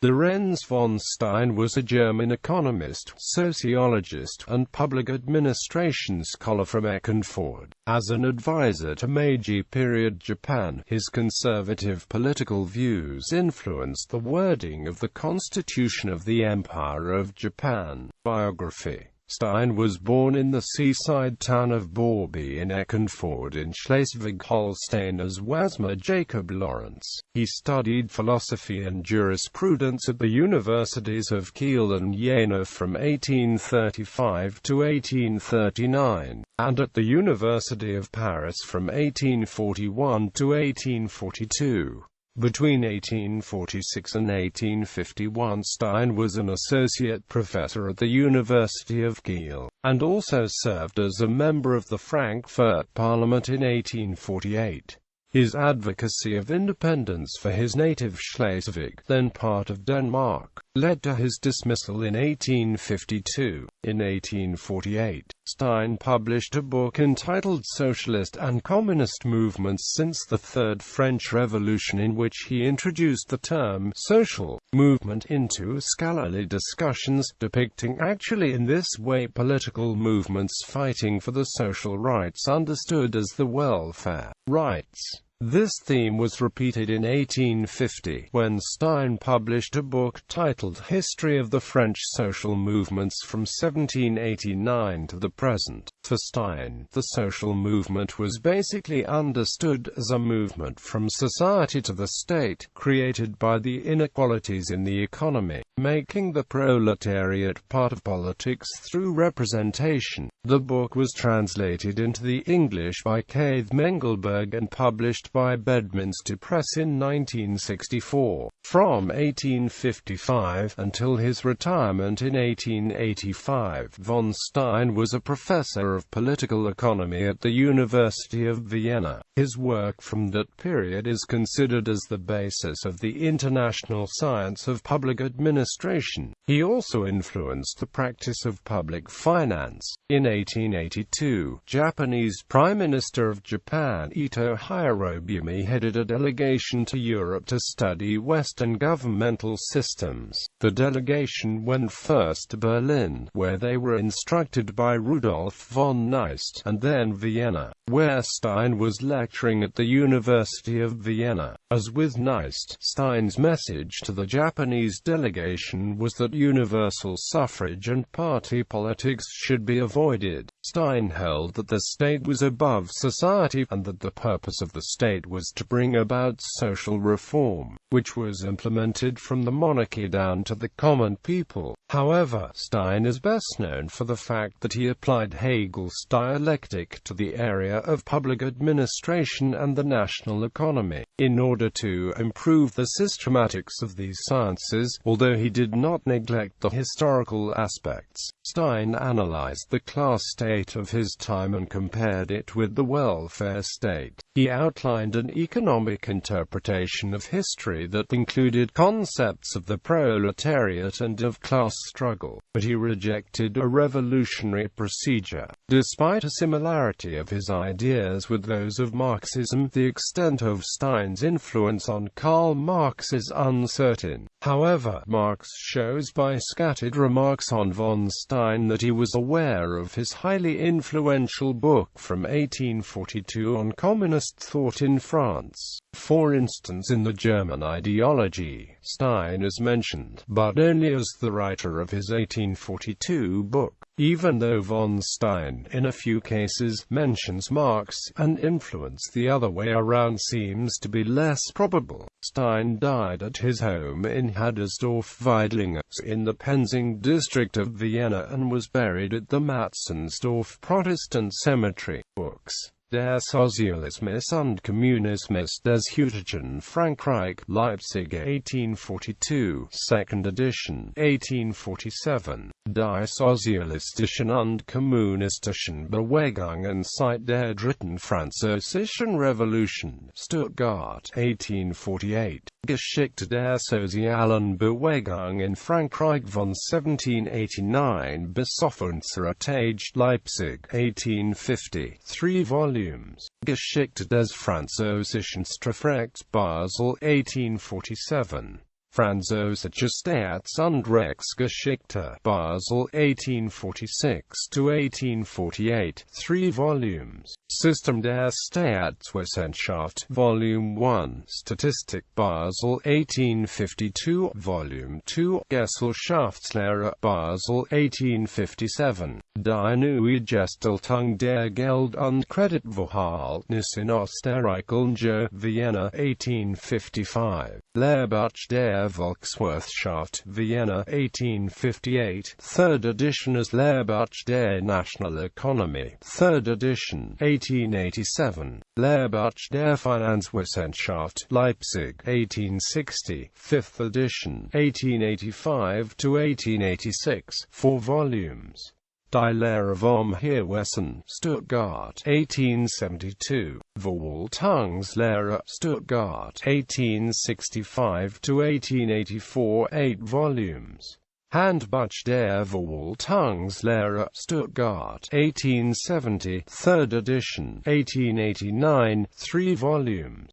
Lorenz von Stein was a German economist, sociologist, and public administration scholar from Eckernförde. As an advisor to Meiji period Japan, his conservative political views influenced the wording of the Constitution of the Empire of Japan. Biography. Stein was born in the seaside town of Borby in Eckernförde in Schleswig-Holstein as Wasmer Jacob Lorenz. He studied philosophy and jurisprudence at the universities of Kiel and Jena from 1835 to 1839, and at the University of Paris from 1841 to 1842. Between 1846 and 1851 Stein was an associate professor at the University of Kiel, and also served as a member of the Frankfurt Parliament in 1848. His advocacy of independence for his native Schleswig, then part of Denmark, led to his dismissal in 1852. In 1848, Stein published a book entitled Socialist and Communist Movements Since the Third French Revolution, in which he introduced the term social movement into scholarly discussions, depicting actually in this way political movements fighting for the social rights understood as the welfare rights. This theme was repeated in 1850, when Stein published a book titled History of the French Social Movements from 1789 to the present. For Stein, the social movement was basically understood as a movement from society to the state, created by the inequalities in the economy, making the proletariat part of politics through representation. The book was translated into the English by Keith Mengelberg and published by Bedminster Press in 1964. From 1855 until his retirement in 1885, von Stein was a professor of political economy at the University of Vienna. His work from that period is considered as the basis of the international science of public administration. He also influenced the practice of public finance. In 1882, Japanese Prime Minister of Japan Ito Hirobumi headed a delegation to Europe to study Western governmental systems. The delegation went first to Berlin, where they were instructed by Rudolf von Neist, and then Vienna, where Stein was lecturing at the University of Vienna. As with Neist, Stein's message to the Japanese delegation was that universal suffrage and party politics should be avoided. Stein held that the state was above society, and that the purpose of the state was to bring about social reform, which was implemented from the monarchy down to the common people. However, Stein is best known for the fact that he applied Hegel's dialectic to the area of public administration and the national economy, in order to improve the systematics of these sciences. Although he did not neglect the historical aspects, Stein analyzed the class state of his time and compared it with the welfare state. He outlined an economic interpretation of history that included concepts of the proletariat and of class struggle, but he rejected a revolutionary procedure. Despite a similarity of his ideas with those of Marxism, the extent of Stein's influence on Karl Marx is uncertain. However, Marx shows by scattered remarks on von Stein that he was aware of his highly influential book from 1842 on communist thought in France. For instance, in the German ideology, Stein is mentioned, but only as the writer of his 1842 book. Even though von Stein, in a few cases, mentions Marx, an influence the other way around seems to be less probable. Stein died at his home in Hadersdorf-Weidlingen, in the Penzing district of Vienna, and was buried at the Matzensdorf Protestant Cemetery. Books. Der Sozialismus und Kommunismus des heutigen Frankreich, Leipzig 1842, 2nd edition, 1847. Die sozialistischen und kommunistischen Bewegungen seit der dritten französischen Revolution, Stuttgart 1848. Geschichte der sozialen Bewegung in Frankreich von 1789 bis auf unsere Tage, Leipzig 1850. 3 volumes. Geschichte des französischen Staatsrechts, Basel 1847. Französische Staats- und Rechtsgeschichte, Basel 1846–1848, 3 volumes. System der Staatswissenschaft, Volume 1, Statistik, Basel 1852, Volume 2, Gesellschaftslehre, Basel 1857. Die neue Gestaltung der Geld- und Kreditverhältnisse in Österreich und Vienna 1855. Lehrbach der Volkswirtschaft, Vienna 1858, 3rd edition as Lehrbach der National Economy, 3rd edition, 1887. Lehrbach der Finanzwissenschaft, Leipzig 1860, 5th edition, 1885–1886, 4 volumes. Die Lehre vom Heerwesen, Stuttgart 1872, Verwaltungslehre, Stuttgart 1865–1884, 8 volumes. Handbuch der Verwaltungslehre, Stuttgart 1870, 3rd edition, 1889, 3 volumes.